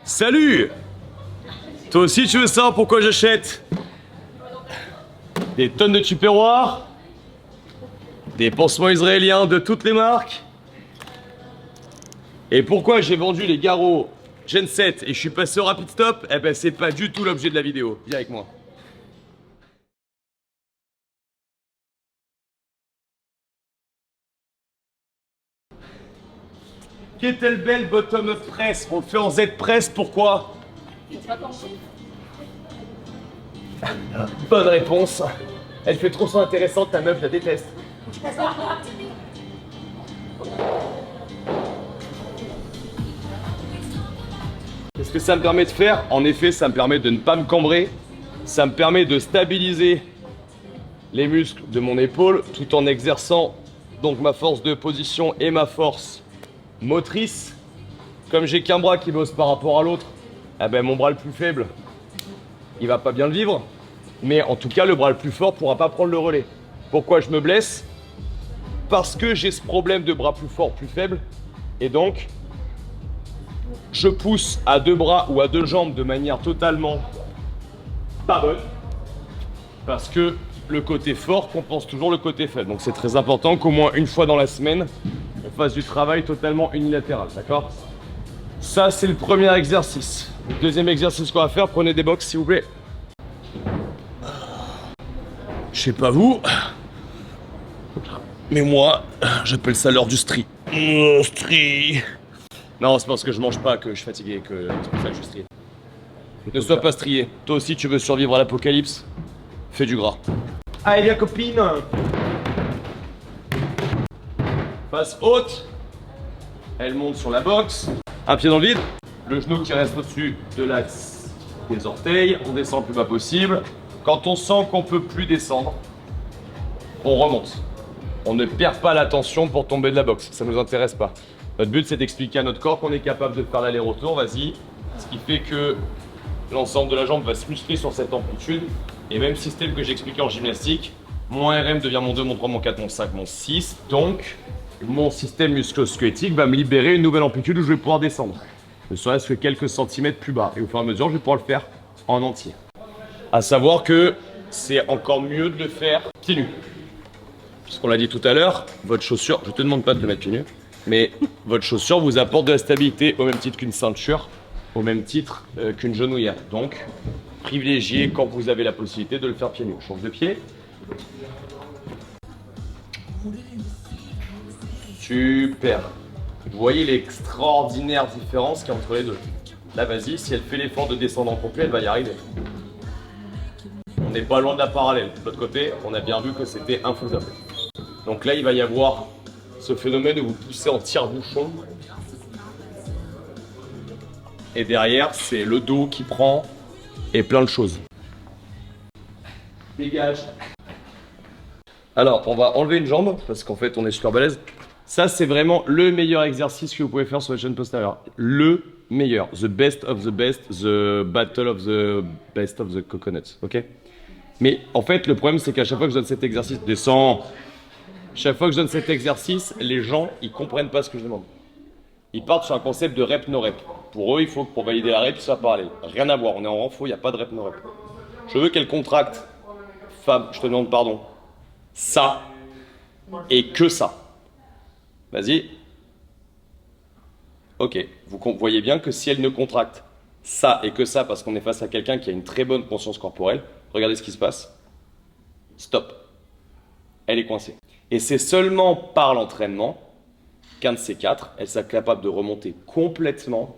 Salut! Toi aussi tu veux savoir pourquoi j'achète des tonnes de tupperwares, des pansements israéliens de toutes les marques, et pourquoi j'ai vendu les Garo Gen 7 et je suis passé au Rapid Stop? Eh ben c'est pas du tout l'objet de la vidéo. Viens avec moi. Kettlebell bottom up press, on le fait en Z press, pourquoi? Bonne réponse. Elle fait trop son intéressante, ta meuf, je la déteste. Qu'est-ce que ça me permet de faire? En effet, ça me permet de ne pas me cambrer. Ça me permet de stabiliser les muscles de mon épaule tout en exerçant donc ma force de position et ma force motrice. Comme j'ai qu'un bras qui bosse par rapport à l'autre, eh ben mon bras le plus faible, il va pas bien le vivre. Mais en tout cas, le bras le plus fort pourra pas prendre le relais. Pourquoi je me blesse? Parce que j'ai ce problème de bras plus fort, plus faible. Et donc, je pousse à deux bras ou à deux jambes de manière totalement pas bonne. Parce que le côté fort compense toujours le côté faible. Donc c'est très important qu'au moins une fois dans la semaine, on fasse du travail totalement unilatéral, d'accord? Ça, c'est le premier exercice. Le deuxième exercice qu'on va faire, prenez des box s'il vous plaît. Je sais pas vous, mais moi, j'appelle ça l'heure du stri. Stri. Non, c'est parce que je mange pas que je suis fatigué, que c'est pour ça que je strie. Ne sois pas strié. Toi aussi, tu veux survivre à l'apocalypse? Fais du gras. Allez, viens copine. Face haute. Elle monte sur la box. Un pied dans le vide. Le genou qui reste au-dessus de l'axe des orteils. On descend le plus bas possible. Quand on sent qu'on peut plus descendre, on remonte. On ne perd pas la tension pour tomber de la boxe. Ça ne nous intéresse pas. Notre but, c'est d'expliquer à notre corps qu'on est capable de faire l'aller-retour. Vas-y. Ce qui fait que l'ensemble de la jambe va se muscler sur cette amplitude. Et même système que j'expliquais en gymnastique, mon RM devient mon 2, mon 3, mon 4, mon 5, mon 6. Donc, mon système musculo-squelettique va me libérer une nouvelle amplitude où je vais pouvoir descendre. Ne serait-ce que quelques centimètres plus bas. Et au fur et à mesure, je vais pouvoir le faire en entier. À savoir que c'est encore mieux de le faire pieds nus. Puisqu'on l'a dit tout à l'heure, votre chaussure, je te demande pas de le mettre pieds nus, mais votre chaussure vous apporte de la stabilité au même titre qu'une ceinture, au même titre qu'une genouillère. Donc, privilégiez quand vous avez la possibilité de le faire pieds nus. Change de pied. Super. Vous voyez l'extraordinaire différence qu'il y a entre les deux. Là, vas-y, si elle fait l'effort de descendre en complet, elle va y arriver. On n'est pas loin de la parallèle. De l'autre côté, on a bien vu que c'était infaisable. Donc là, il va y avoir ce phénomène où vous poussez en tire-bouchon. Et derrière, c'est le dos qui prend et plein de choses. Dégage. Alors, on va enlever une jambe parce qu'en fait, on est super balèze. Ça, c'est vraiment le meilleur exercice que vous pouvez faire sur la chaîne postérieure. Le meilleur. The best of the best. The battle of the best of the coconuts. Ok? Mais en fait, le problème, c'est qu'à chaque fois que je donne cet exercice, descends. Chaque fois que je donne cet exercice, les gens, ils comprennent pas ce que je demande. Ils partent sur un concept de rep no rep. Pour eux, il faut que pour valider la rep, ça soit parallèle. Rien à voir. On est en renfort, il n'y a pas de rep no rep. Je veux qu'elle contracte. Femme, je te demande pardon. Ça et que ça. Vas-y. Ok. Vous voyez bien que si elle ne contracte ça et que ça, parce qu'on est face à quelqu'un qui a une très bonne conscience corporelle, regardez ce qui se passe. Stop. Elle est coincée. Et c'est seulement par l'entraînement qu'un de ces quatre, elle sera capable de remonter complètement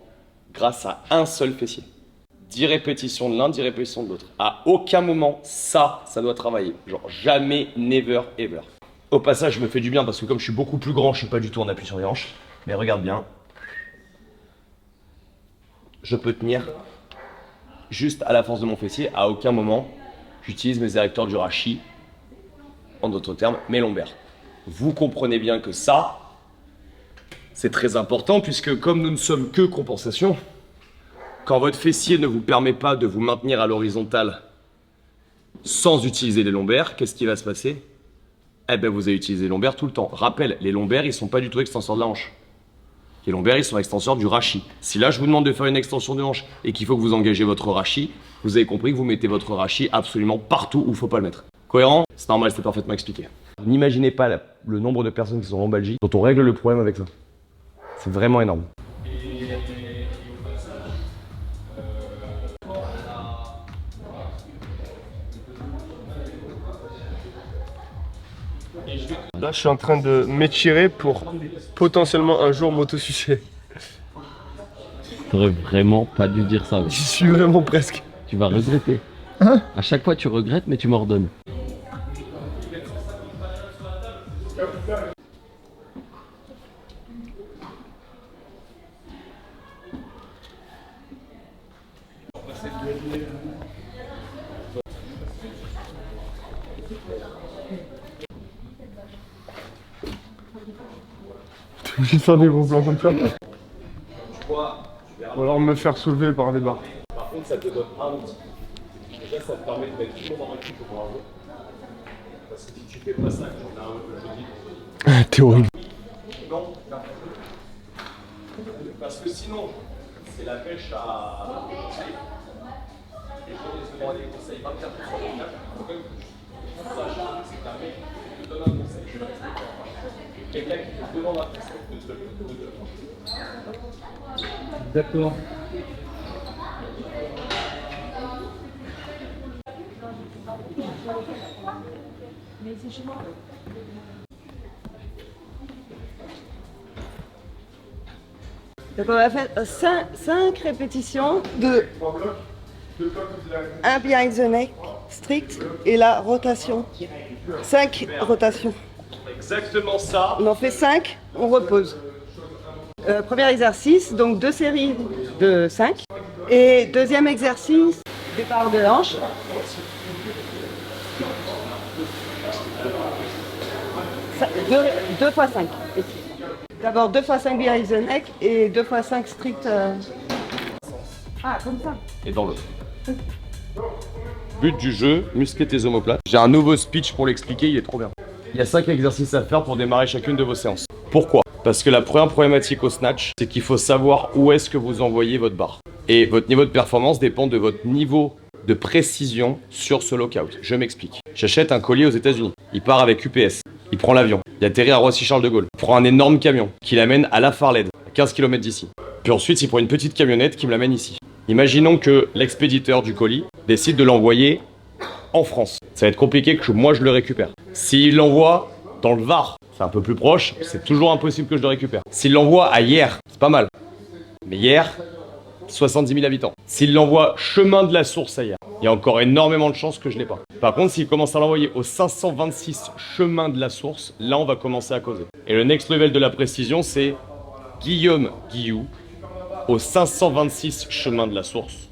grâce à un seul fessier. 10 répétitions de l'un, 10 répétitions de l'autre. À aucun moment, ça doit travailler. Genre jamais, never, ever. Au passage, je me fais du bien parce que comme je suis beaucoup plus grand, je suis pas du tout en appui sur les hanches. Mais regarde bien. Je peux tenir juste à la force de mon fessier. À aucun moment, j'utilise mes érecteurs du rachis. En d'autres termes, mes lombaires. Vous comprenez bien que ça, c'est très important puisque comme nous ne sommes que compensation, quand votre fessier ne vous permet pas de vous maintenir à l'horizontale sans utiliser les lombaires, qu'est-ce qui va se passer? Eh bien, vous allez utiliser les lombaires tout le temps. Rappel, les lombaires, ils ne sont pas du tout extenseurs de la hanche. Les lombaires, ils sont l'extension du rachis. Si là, je vous demande de faire une extension de hanche et qu'il faut que vous engagez votre rachis, vous avez compris que vous mettez votre rachis absolument partout où il ne faut pas le mettre. Cohérent? C'est normal, c'était parfaitement expliqué. N'imaginez pas le nombre de personnes qui sont en lombalgie dont on règle le problème avec ça. C'est vraiment énorme. Là, je suis en train de m'étirer pour potentiellement un jour m'autosucer. T'aurais vraiment pas dû dire ça. J'y suis vraiment presque. Tu vas regretter. Hein? À chaque fois, tu regrettes, mais tu m'ordonnes. J'ai faire des gros plans comme ça. Ou alors me faire soulever par des barres. Par contre, ça te donne un outil. Déjà, ça te permet de mettre tout le monde en équipe pour un jeu. Parce que si tu fais pas ça, j'en ai un autre que je dis. T'es horrible. Non. Parce que sinon, c'est la pêche à. Et je te demande des conseils, pas faire tout sur le cap. Il faut quand même que tu saches que c'est un mec qui te donne un conseil. Quelqu'un qui te demande un conseil de te le dire. Exactement. Mais c'est chez moi. Donc on va faire 5 répétitions de un behind the neck strict et la rotation. 5 rotations. Exactement ça. On en fait 5, on repose. Premier exercice, donc 2 séries de 5. Et deuxième exercice, départ de hanche. Deux fois 5. D'abord 2 fois 5 behind the neck et 2 fois 5 strict. Ah, comme ça. Et dans l'autre. But du jeu, muscler tes omoplates. J'ai un nouveau speech pour l'expliquer, il est trop bien. Il y a 5 exercices à faire pour démarrer chacune de vos séances. Pourquoi? Parce que la première problématique au snatch, c'est qu'il faut savoir où est-ce que vous envoyez votre barre. Et votre niveau de performance dépend de votre niveau de précision sur ce lockout. Je m'explique. J'achète un colis aux États-Unis. Il part avec UPS. Il prend l'avion. Il atterrit à Roissy-Charles de Gaulle. Il prend un énorme camion qui l'amène à La Farled, à 15 km d'ici. Puis ensuite, il prend une petite camionnette qui me l'amène ici. Imaginons que l'expéditeur du colis décide de l'envoyer en France. Ça va être compliqué que moi je le récupère. S'il l'envoie dans le Var, c'est un peu plus proche, c'est toujours impossible que je le récupère. S'il l'envoie à Hier, c'est pas mal. Mais Hier, 70 000 habitants. S'il l'envoie chemin de la source à Hier, il y a encore énormément de chances que je l'ai pas. Par contre, s'il commence à l'envoyer au 526 chemin de la source, là on va commencer à causer. Et le next level de la précision, c'est Guillaume Guillou au 526 chemin de la source,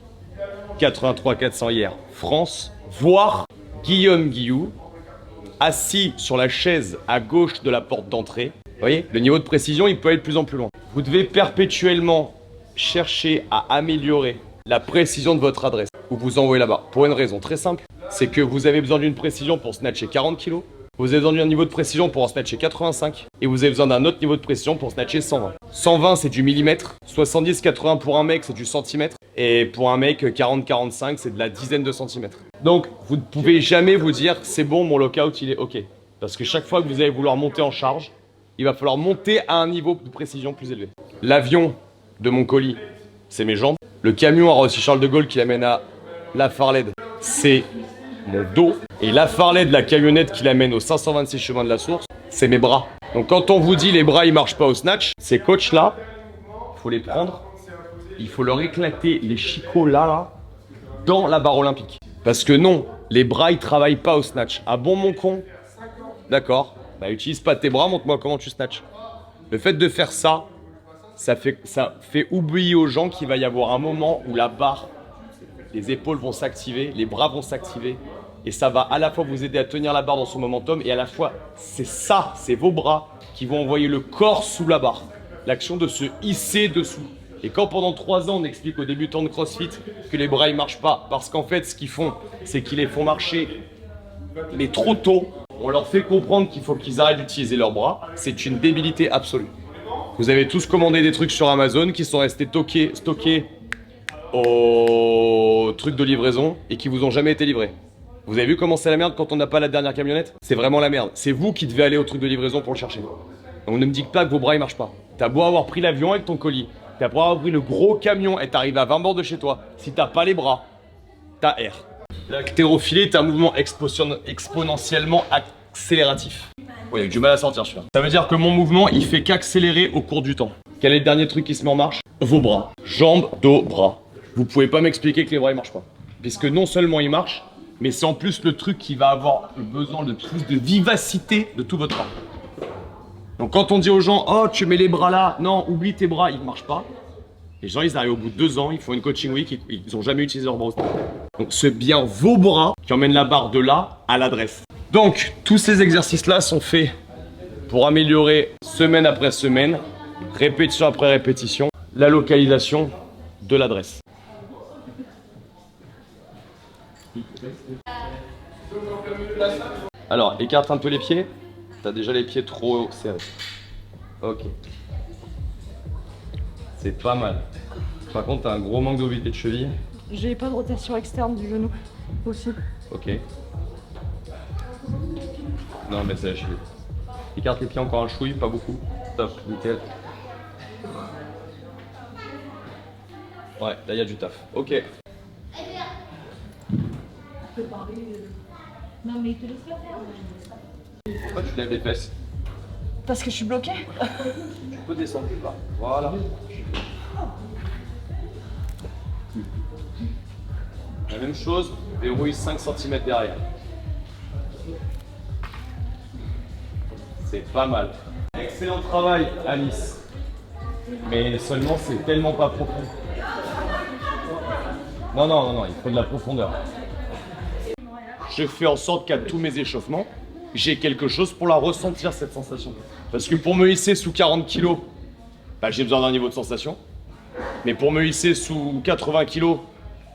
83 400 hier, France, voire Guillaume Guillou assis sur la chaise à gauche de la porte d'entrée. Vous voyez, le niveau de précision, il peut aller de plus en plus loin. Vous devez perpétuellement chercher à améliorer la précision de votre adresse où vous envoyez la barre. Pour une raison très simple, c'est que vous avez besoin d'une précision pour snatcher 40 kg, vous avez besoin d'un niveau de précision pour en snatcher 85 et vous avez besoin d'un autre niveau de précision pour snatcher 120. 120 c'est du millimètre, 70-80 pour un mec c'est du centimètre et pour un mec 40-45 c'est de la dizaine de centimètres. Donc vous ne pouvez jamais vous dire c'est bon mon lockout il est ok. Parce que chaque fois que vous allez vouloir monter en charge, il va falloir monter à un niveau de précision plus élevé. L'avion de mon colis c'est mes jambes. Le camion à Roissy-Charles de Gaulle qui l'amène à La Farled c'est mon dos. Et la Farled, la camionnette qui l'amène au 526 chemin de la source, c'est mes bras. Donc quand on vous dit les bras ils marchent pas au snatch, ces coachs là, il faut les prendre, il faut leur éclater les chicots là, dans la barre olympique. Parce que non, les bras ils travaillent pas au snatch. Ah bon mon con? D'accord, bah utilise pas tes bras, montre-moi comment tu snatches. Le fait de faire ça, ça fait oublier aux gens qu'il va y avoir un moment où la barre, les épaules vont s'activer, les bras vont s'activer. Et ça va à la fois vous aider à tenir la barre dans son momentum et à la fois, c'est vos bras qui vont envoyer le corps sous la barre. L'action de se hisser dessous. Et quand pendant 3 ans on explique aux débutants de CrossFit que les bras ils marchent pas, parce qu'en fait ce qu'ils font, c'est qu'ils les font marcher mais trop tôt, on leur fait comprendre qu'il faut qu'ils arrêtent d'utiliser leurs bras, c'est une débilité absolue. Vous avez tous commandé des trucs sur Amazon qui sont restés stockés au truc de livraison et qui vous ont jamais été livrés. Vous avez vu comment c'est la merde quand on n'a pas la dernière camionnette? C'est vraiment la merde. C'est vous qui devez aller au truc de livraison pour le chercher. Donc ne me dites pas que vos bras ils marchent pas. T'as beau avoir pris l'avion avec ton colis, t'as beau avoir pris le gros camion et t'arrives à 20 bords de chez toi. Si t'as pas les bras, t'as R. L'haltérophilie est un mouvement exponentiellement accélératif. Ouais, il a eu du mal à sortir celui-là. Ça veut dire que mon mouvement il fait qu'accélérer au cours du temps. Quel est le dernier truc qui se met en marche? Vos bras. Jambes, dos, bras. Vous pouvez pas m'expliquer que les bras ils marchent pas. Puisque non seulement ils marchent, mais c'est en plus le truc qui va avoir le besoin de plus de vivacité de tout votre corps. Donc quand on dit aux gens, oh tu mets les bras là, non oublie tes bras, ils ne marchent pas. Les gens ils arrivent au bout de 2 ans, ils font une coaching week, ils n'ont jamais utilisé leurs bras. Donc c'est bien vos bras qui emmènent la barre de là à l'adresse. Donc tous ces exercices là sont faits pour améliorer semaine après semaine, répétition après répétition, la localisation de l'adresse. Alors, écarte un peu les pieds. T'as déjà les pieds trop serrés. Ok. C'est pas mal. Par contre, t'as un gros manque d'obliqué de cheville. J'ai pas de rotation externe du genou aussi. Ok. Non, mais c'est la cheville. Écarte les pieds encore un chouille, pas beaucoup. Top, nickel. Ouais, là il y a du taf. Ok. Non mais il te laisse pas faire. Pourquoi tu lèves les fesses? Parce que je suis bloquée. Tu peux descendre plus bas. Voilà. La même chose, verrouille 5 cm derrière. C'est pas mal. Excellent travail, Alice. Mais seulement, c'est tellement pas profond. Non, il faut de la profondeur. Je fais en sorte qu'à tous mes échauffements, j'ai quelque chose pour la ressentir, cette sensation. Parce que pour me hisser sous 40 kg, bah, j'ai besoin d'un niveau de sensation. Mais pour me hisser sous 80 kg,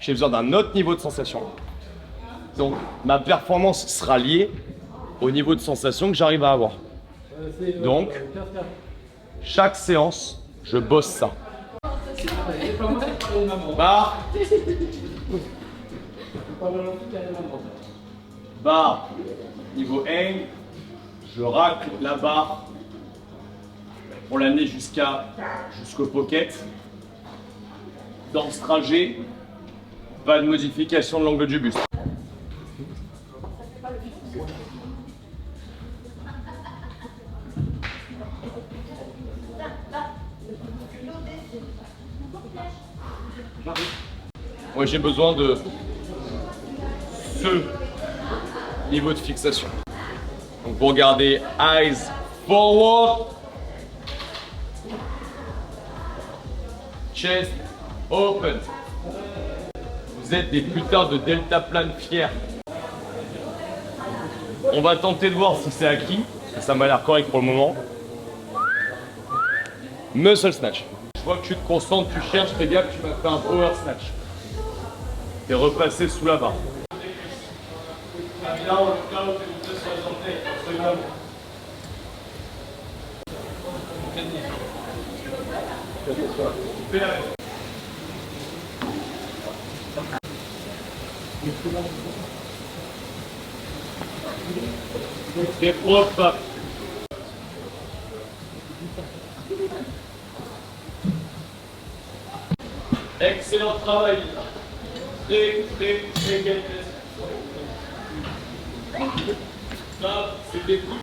j'ai besoin d'un autre niveau de sensation. Donc ma performance sera liée au niveau de sensation que j'arrive à avoir. Donc, chaque séance, je bosse ça. Barre. Barre. Niveau hang, je racle la barre pour l'amener jusqu'au pocket. Dans ce trajet, pas de modification de l'angle du buste. Moi j'ai besoin de ce niveau de fixation. Donc vous regardez eyes forward, chest open. Vous êtes des putains de deltaplane fiers. On va tenter de voir si c'est acquis. Ça m'a l'air correct pour le moment. Muscle snatch. Je vois que tu te concentres, tu cherches, fais gaffe, tu vas faire un power snatch. T'es repassé sous la barre. C'est propre. Excellent travail. Très qualité. Ça, c'était tout.